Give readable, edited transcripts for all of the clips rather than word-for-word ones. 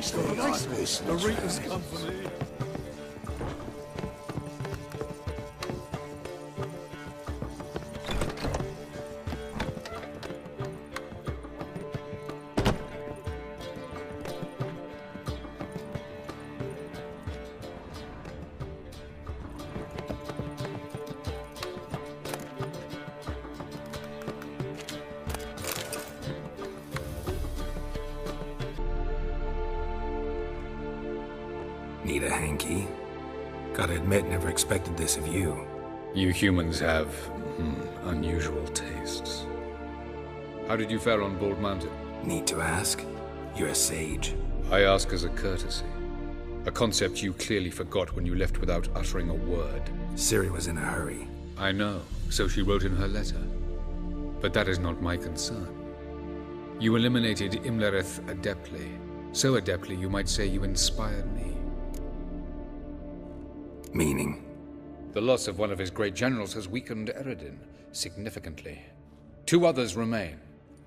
The Reaper's Company. Need a hanky? Gotta admit, never expected this of you. You humans have unusual tastes. How did you fare on Bald Mountain? Need to ask? You're a sage. I ask as a courtesy. A concept you clearly forgot when you left without uttering a word. Ciri was in a hurry. I know, so she wrote in her letter. But that is not my concern. You eliminated Imlerith adeptly. So adeptly you might say you inspired me. Meaning? The loss of one of his great generals has weakened Eredin significantly. 2 others remain.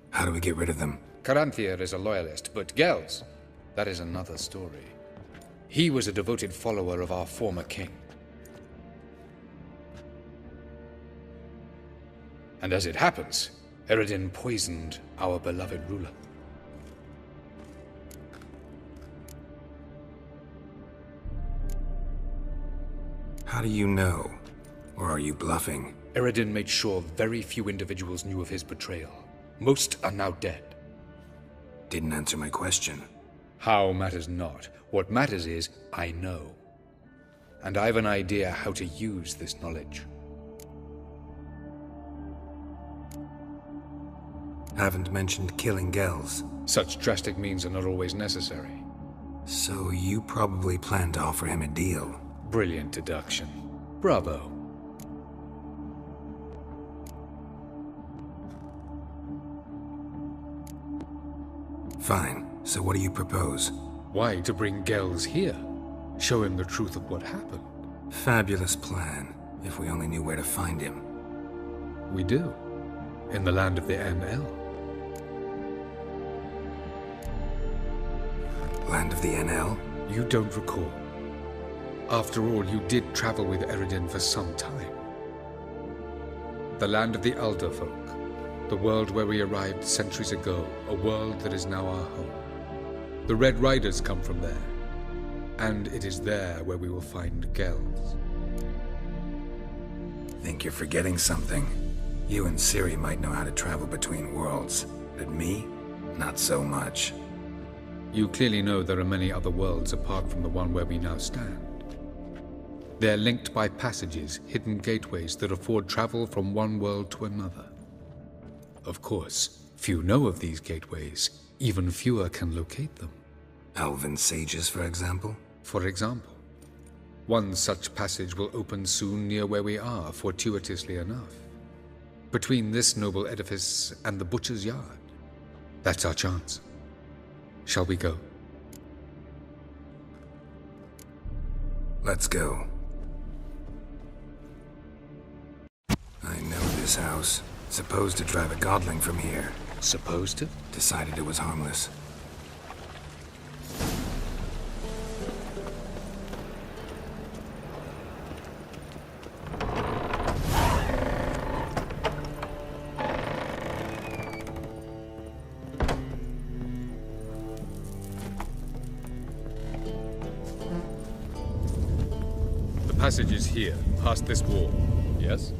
How do we get rid of them? Caranthir is a loyalist, but Gels, that is another story. He was a devoted follower of our former king. And as it happens, Eredin poisoned our beloved ruler. How do you know? Or are you bluffing? Eredin made sure very few individuals knew of his betrayal. Most are now dead. Didn't answer my question. How matters not. What matters is, I know. And I have an idea how to use this knowledge. Haven't mentioned killing Gels. Such drastic means are not always necessary. So you probably plan to offer him a deal. Brilliant deduction. Bravo. Fine. So what do you propose? Why, to bring Gels here? Show him the truth of what happened. Fabulous plan, if we only knew where to find him. We do. In the land of the Aen Elle. Land of the Aen Elle? You don't recall. After all, you did travel with Eredin for some time. The land of the Elder folk. The world where we arrived centuries ago. A world that is now our home. The Red Riders come from there. And it is there where we will find Gels. Think you're forgetting something. You and Ciri might know how to travel between worlds. But me? Not so much. You clearly know there are many other worlds apart from the one where we now stand. They're linked by passages, hidden gateways that afford travel from one world to another. Of course, few know of these gateways. Even fewer can locate them. Elven sages, for example? For example. One such passage will open soon near where we are, fortuitously enough. Between this noble edifice and the butcher's yard. That's our chance. Shall we go? Let's go. I know this house. Supposed to drive a godling from here. Supposed to? Decided it was harmless. The passage is here, past this wall. Yes?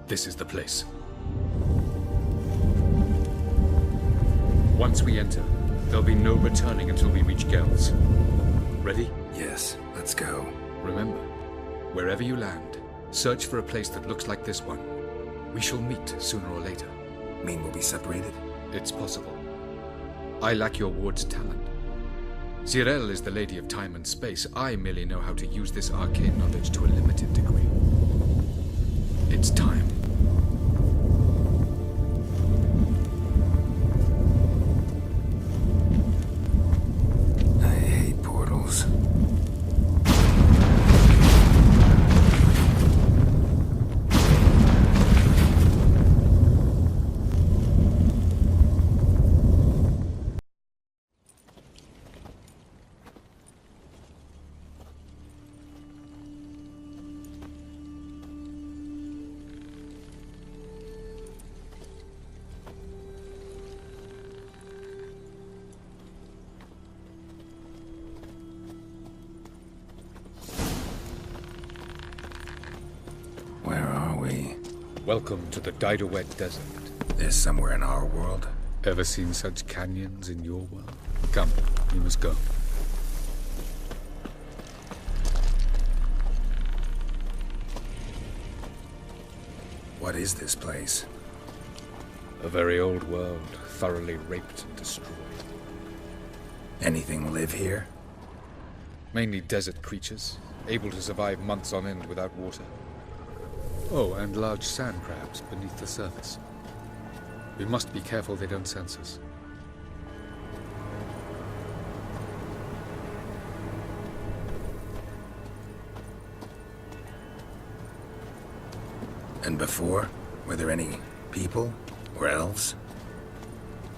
This is the place. Once we enter, there'll be no returning until we reach Gels. Ready? Yes, let's go. Remember, wherever you land, search for a place that looks like this one. We shall meet sooner or later. Mean we'll be separated? It's possible. I lack your ward's talent. Zirel is the lady of time and space. I merely know how to use this arcane knowledge to a limited degree. It's time. I hate portals. Welcome to the Didowed Desert. This somewhere in our world? Ever seen such canyons in your world? Come, we must go. What is this place? A very old world, thoroughly raped and destroyed. Anything live here? Mainly desert creatures, able to survive months on end without water. Oh, and large sand crabs beneath the surface. We must be careful they don't sense us. And before? Were there any people? Or elves?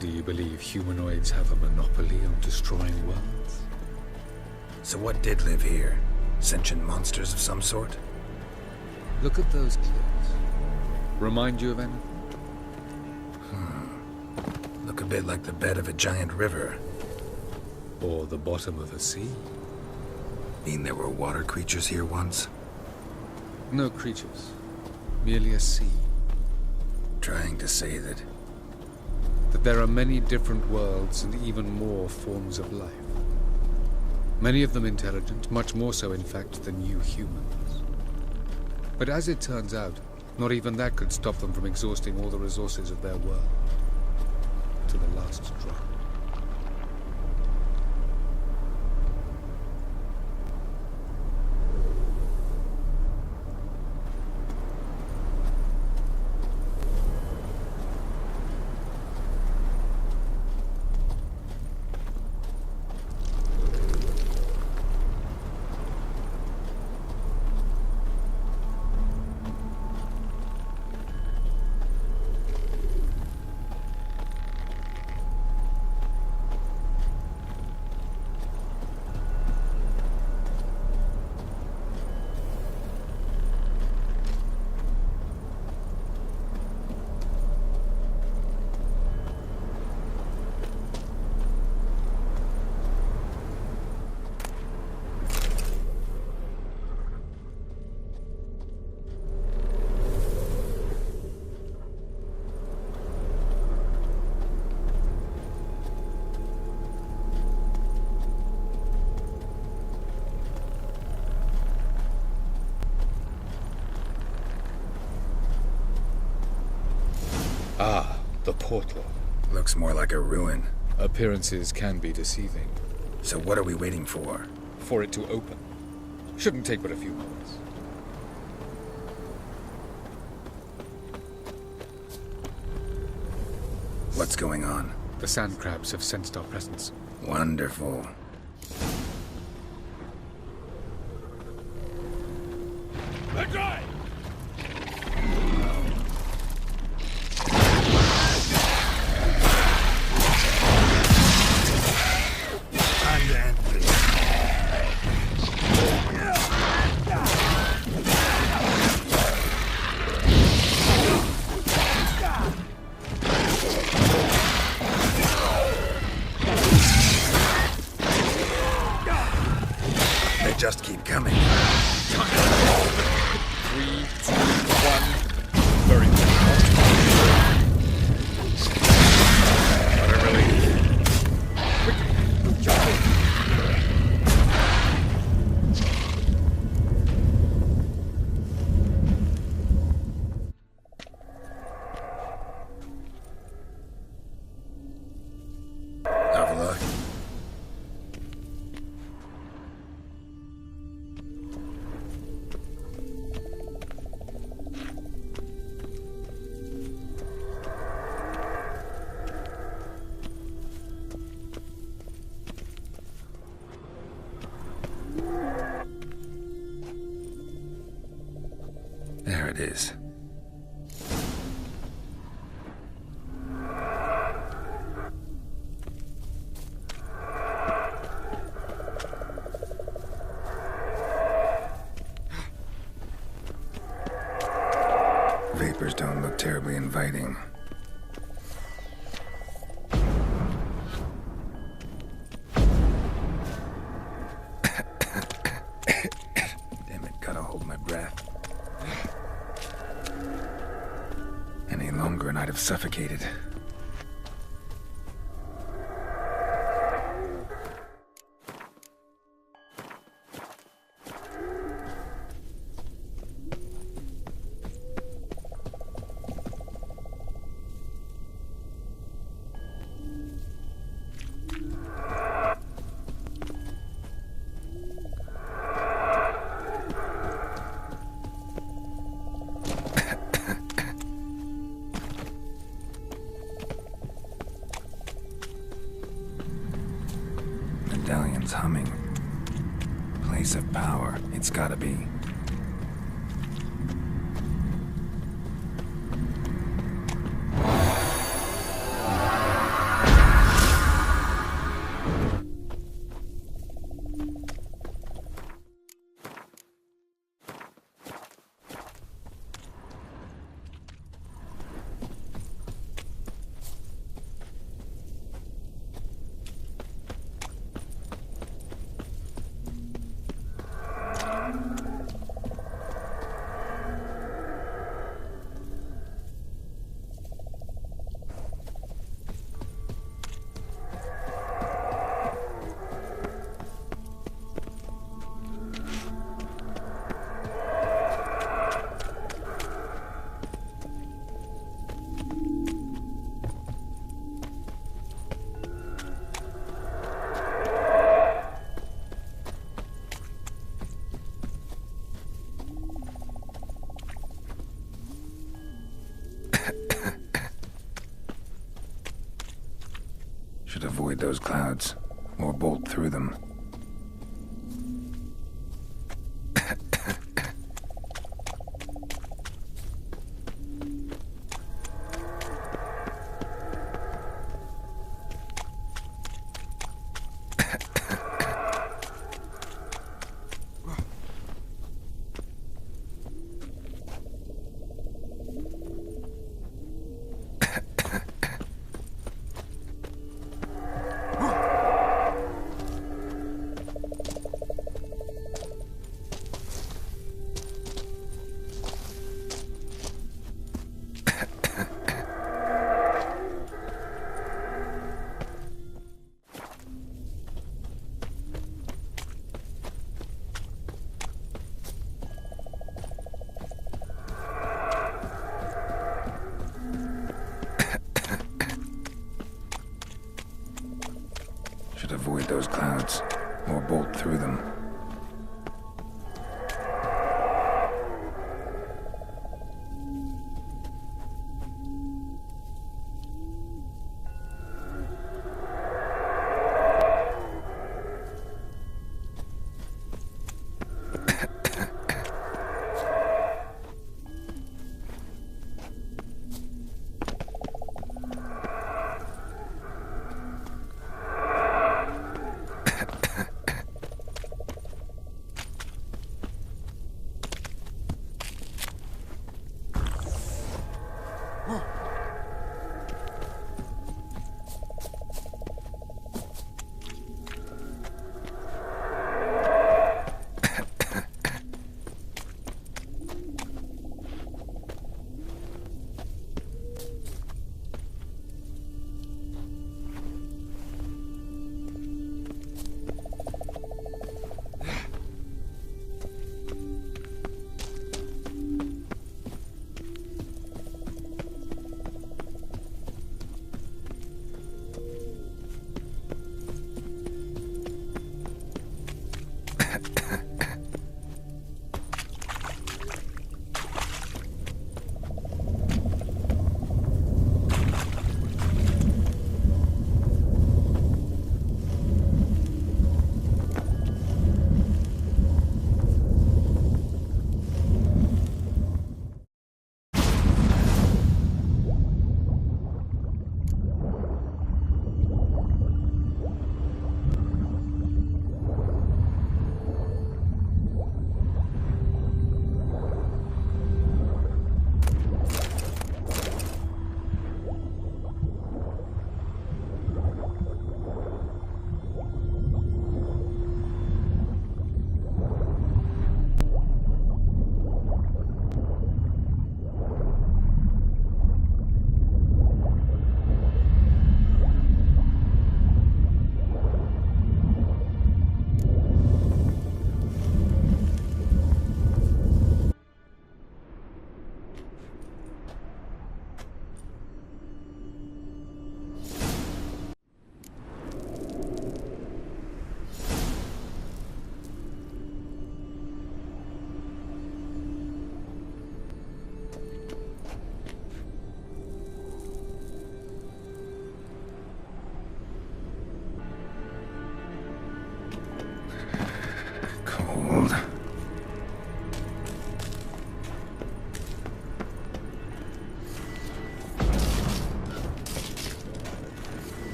Do you believe humanoids have a monopoly on destroying worlds? So what did live here? Sentient monsters of some sort? Look at those cliffs. Remind you of anything? Look a bit like the bed of a giant river. Or the bottom of a sea? Mean there were water creatures here once? No creatures. Merely a sea. Trying to say that... That there are many different worlds and even more forms of life. Many of them intelligent, much more so in fact than you humans. But as it turns out, not even that could stop them from exhausting all the resources of their world. To the last drop. Ah, the portal. Looks more like a ruin. Appearances can be deceiving. So what are we waiting for? For it to open. Shouldn't take but a few moments. What's going on? The sand crabs have sensed our presence. Wonderful. Just keep coming. 3, 2, 1. Very good. What a relief. Quickly, jump in. Have a look. There it is. Vapors don't look terribly inviting. Damn it, gotta hold my breath. longer and I'd have suffocated. Medallion's humming. Place of power. It's gotta be. Should avoid those clouds, or bolt through them. Should avoid those clouds, or bolt through them.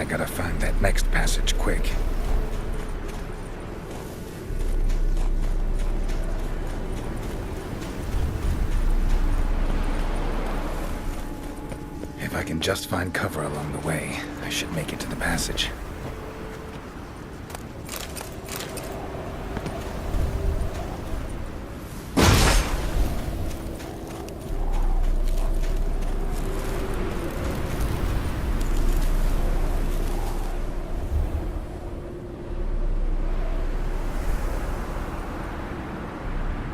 I gotta find that next passage quick. If I can just find cover along the way, I should make it to the passage.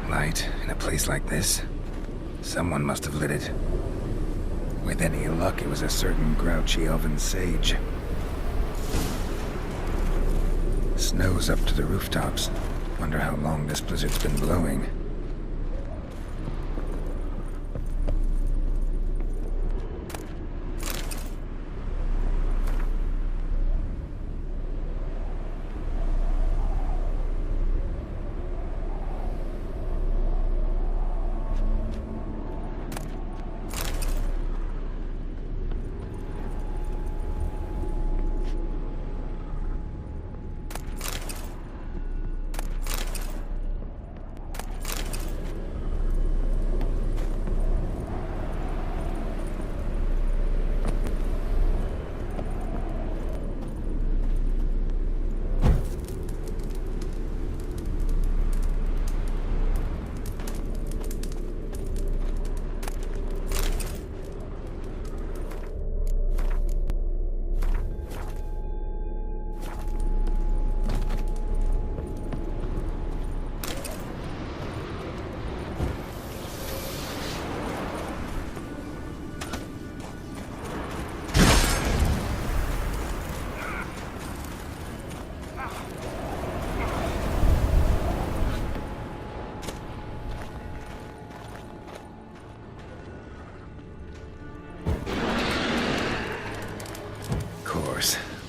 Light in a place like this? Someone must have lit it. With any luck, it was a certain grouchy elven sage. Snow's up to the rooftops. Wonder how long this blizzard's been blowing.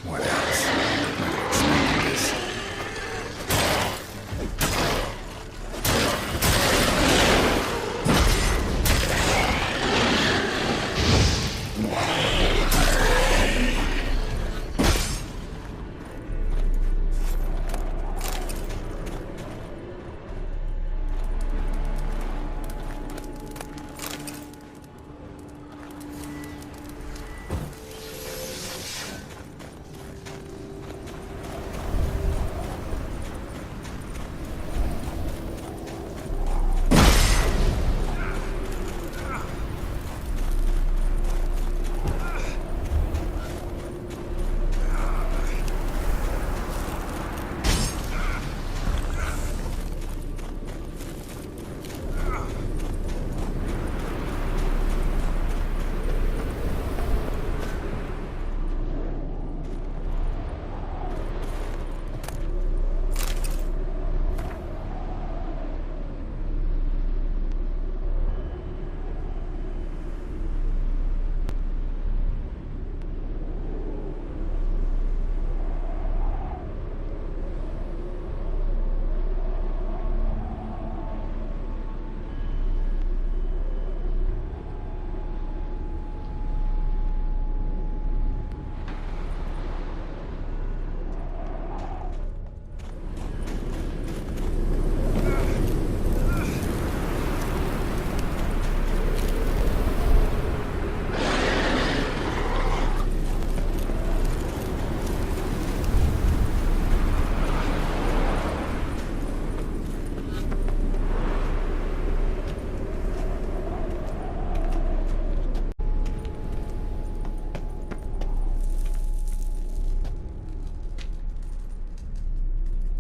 What else? Not expecting this.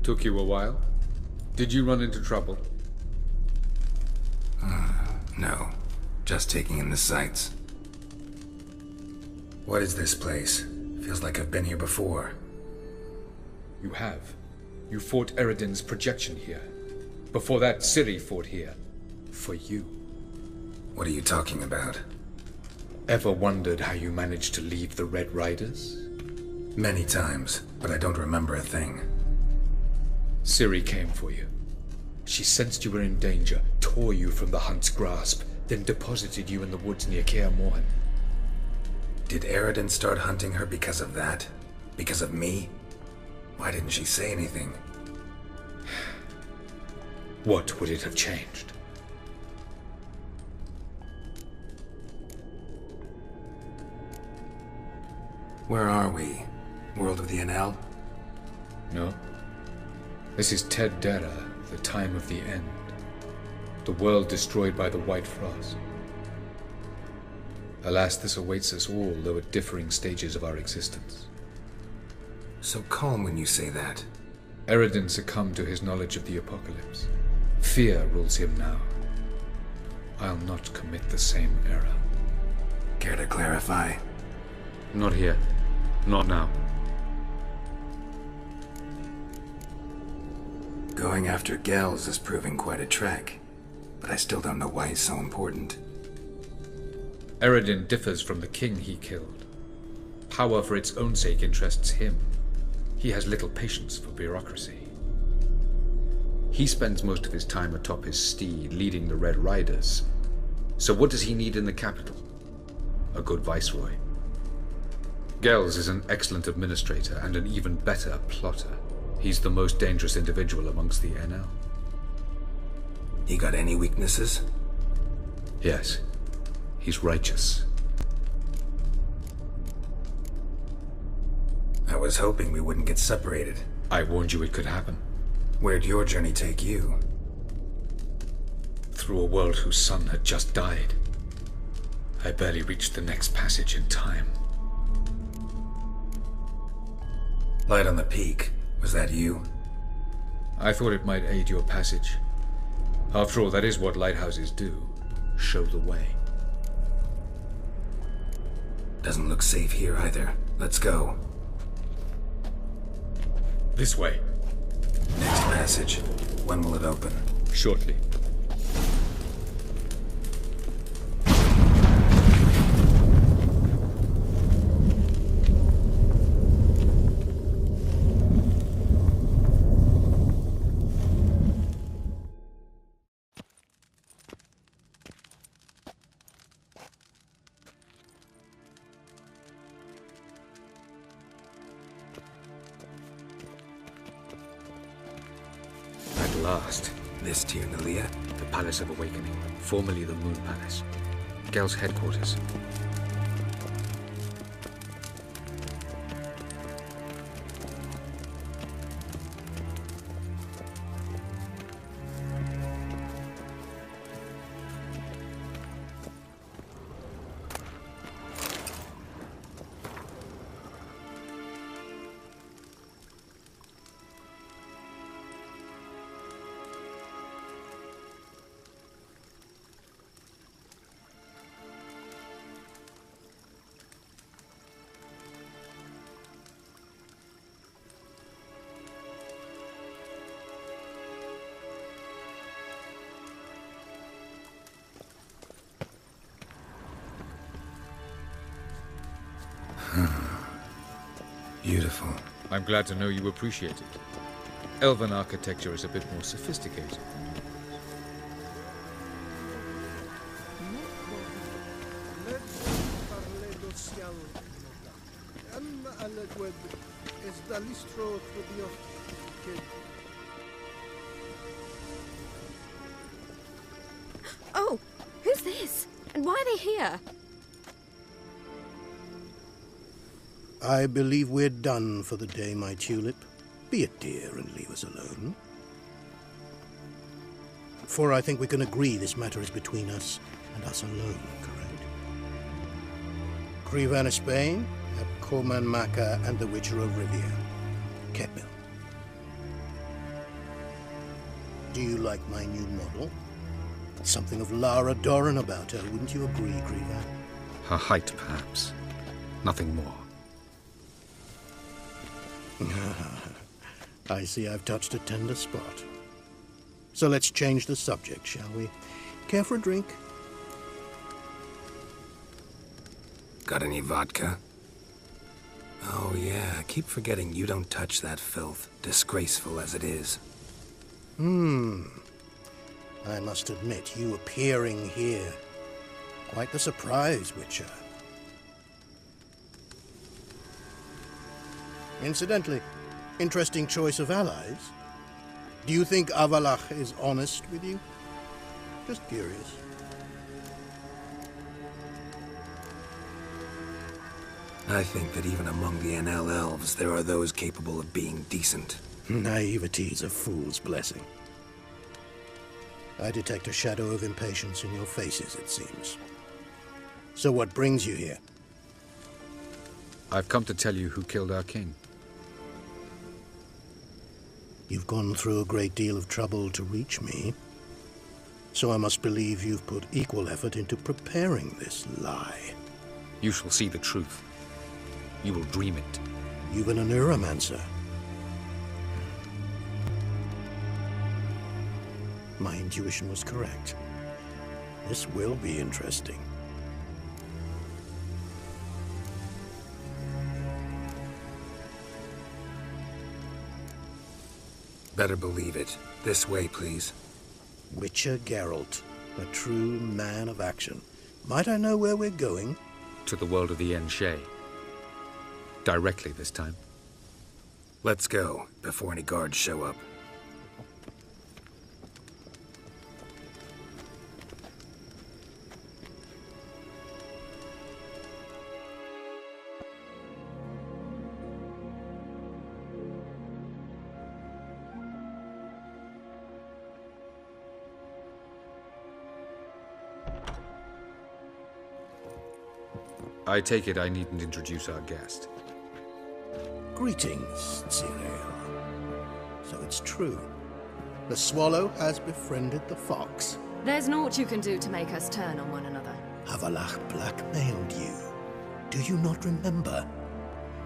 Took you a while? Did you run into trouble? No. Just taking in the sights. What is this place? Feels like I've been here before. You have. You fought Eridan's projection here. Before that, Ciri fought here. For you. What are you talking about? Ever wondered how you managed to leave the Red Riders? Many times, but I don't remember a thing. Ciri came for you. She sensed you were in danger, tore you from the Hunt's grasp, then deposited you in the woods near Kaer Morhen. Did Eridan start hunting her because of that? Because of me? Why didn't she say anything? What would it have changed? Where are we? World of the Aen Elle? No. This is Ted Dera, the time of the end. The world destroyed by the White Frost. Alas, this awaits us all, though at differing stages of our existence. So calm when you say that. Eredin succumbed to his knowledge of the apocalypse. Fear rules him now. I'll not commit the same error. Care to clarify? Not here. Not now. Going after Gels is proving quite a trek, but I still don't know why he's so important. Eredin differs from the king he killed. Power for its own sake interests him. He has little patience for bureaucracy. He spends most of his time atop his steed, leading the Red Riders. So what does he need in the capital? A good viceroy. Gels is an excellent administrator and an even better plotter. He's the most dangerous individual amongst the Aen Elle. He got any weaknesses? Yes. He's righteous. I was hoping we wouldn't get separated. I warned you it could happen. Where'd your journey take you? Through a world whose son had just died. I barely reached the next passage in time. Light on the peak. Was that you? I thought it might aid your passage. After all, that is what lighthouses do. Show the way. Doesn't look safe here either. Let's go. This way. Next passage. When will it open? Shortly. Last. This Tirnalia? The Palace of Awakening, formerly the Moon Palace. Gel's headquarters. Beautiful. I'm glad to know you appreciate it. Elven architecture is a bit more sophisticated. Oh, who's this? And why are they here? I believe we're done for the day, my tulip. Be a dear and leave us alone. For I think we can agree this matter is between us and us alone, correct? Crevan of Spain, Corman Maka, and the Witcher of Rivia. Ketmil. Do you like my new model? Something of Lara Doran about her, wouldn't you agree, Crevan? Her height, perhaps. Nothing more. I see I've touched a tender spot. So let's change the subject, shall we? Care for a drink? Got any vodka? Oh yeah, I keep forgetting you don't touch that filth, disgraceful as it is. I must admit, you appearing here, quite the surprise, Witcher. Incidentally, interesting choice of allies. Do you think Avalach is honest with you? Just curious. I think that even among the Aen Elle elves, there are those capable of being decent. Naivety is a fool's blessing. I detect a shadow of impatience in your faces, it seems. So what brings you here? I've come to tell you who killed our king. You've gone through a great deal of trouble to reach me, so I must believe you've put equal effort into preparing this lie. You shall see the truth. You will dream it. Even a neuromancer. My intuition was correct. This will be interesting. Better believe it. This way, please. Witcher Geralt, a true man of action. Might I know where we're going? To the world of the Aen Elle. Directly this time. Let's go, before any guards show up. I take it I needn't introduce our guest. Greetings, Cyril. So it's true. The swallow has befriended the fox. There's naught you can do to make us turn on one another. Avalach blackmailed you. Do you not remember?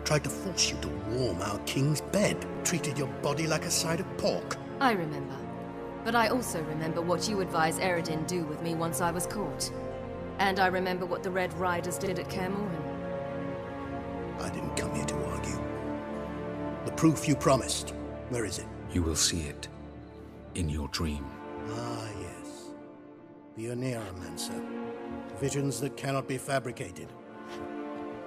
Tried to force you to warm our king's bed. Treated your body like a side of pork. I remember. But I also remember what you advised Eredin do with me once I was caught. And I remember what the Red Riders did at Kaer Morhen. I didn't come here to argue. The proof you promised. Where is it? You will see it. In your dream. Ah, yes. The Neuromancer. Visions that cannot be fabricated.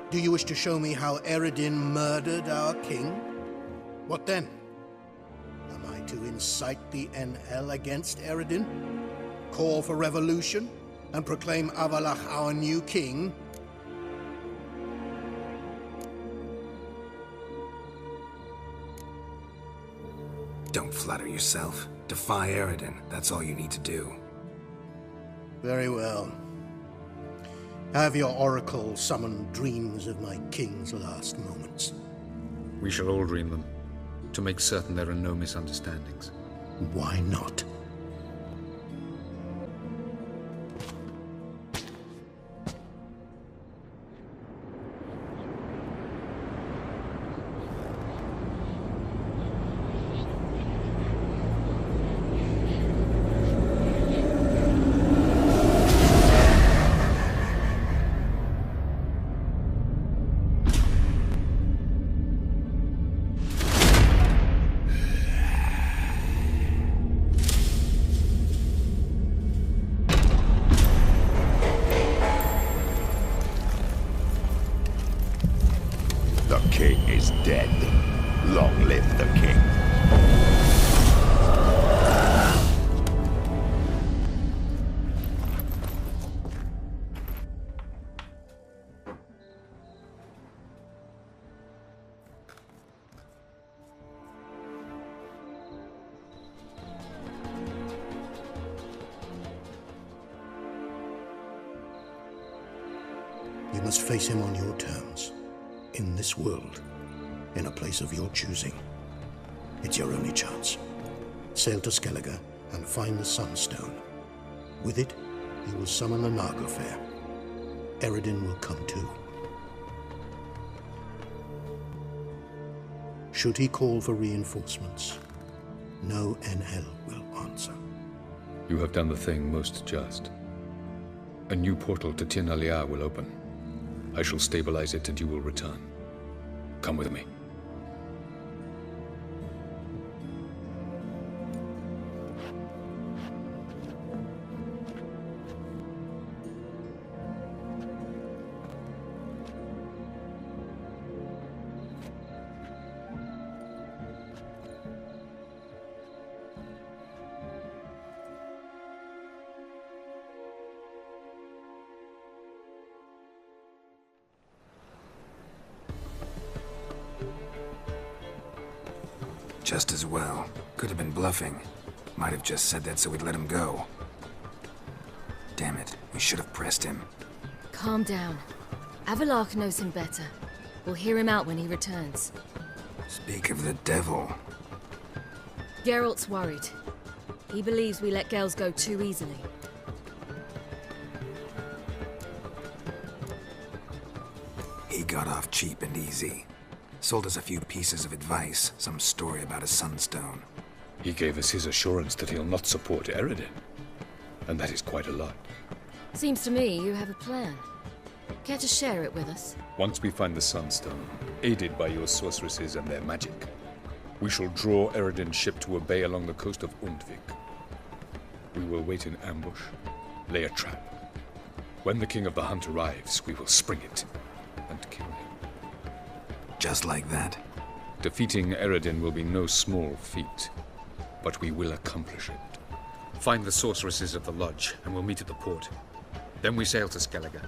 Do you wish to show me how Eredin murdered our king? What then? Am I to incite the Aen Elle against Eredin? Call for revolution? And proclaim Avalach our new king? Don't flatter yourself. Defy Eredin. That's all you need to do. Very well. Have your oracle summon dreams of my king's last moments. We shall all dream them, to make certain there are no misunderstandings. Why not? The king is dead. Long live the king. You must face him on your terms. In this world, in a place of your choosing. It's your only chance. Sail to Skellige and find the Sunstone. With it, you will summon the Naglfair. Eredin will come too. Should he call for reinforcements, no Aen Elle will answer. You have done the thing most just. A new portal to Tir na Liar will open. I shall stabilize it and you will return. Come with me. Just as well. Could have been bluffing. Might have just said that so we'd let him go. Damn it, we should have pressed him. Calm down. Avalark knows him better. We'll hear him out when he returns. Speak of the devil. Geralt's worried. He believes we let girls go too easily. He got off cheap and easy. Sold us a few pieces of advice, some story about a sunstone. He gave us his assurance that he'll not support Eredin. And that is quite a lot. Seems to me you have a plan. Care to share it with us? Once we find the sunstone, aided by your sorceresses and their magic, we shall draw Eredin's ship to a bay along the coast of Undvik. We will wait in ambush, lay a trap. When the King of the Hunt arrives, we will spring it and kill him. Just like that? Defeating Eredin will be no small feat, but we will accomplish it. Find the sorceresses of the lodge, and we'll meet at the port. Then we sail to Skellige.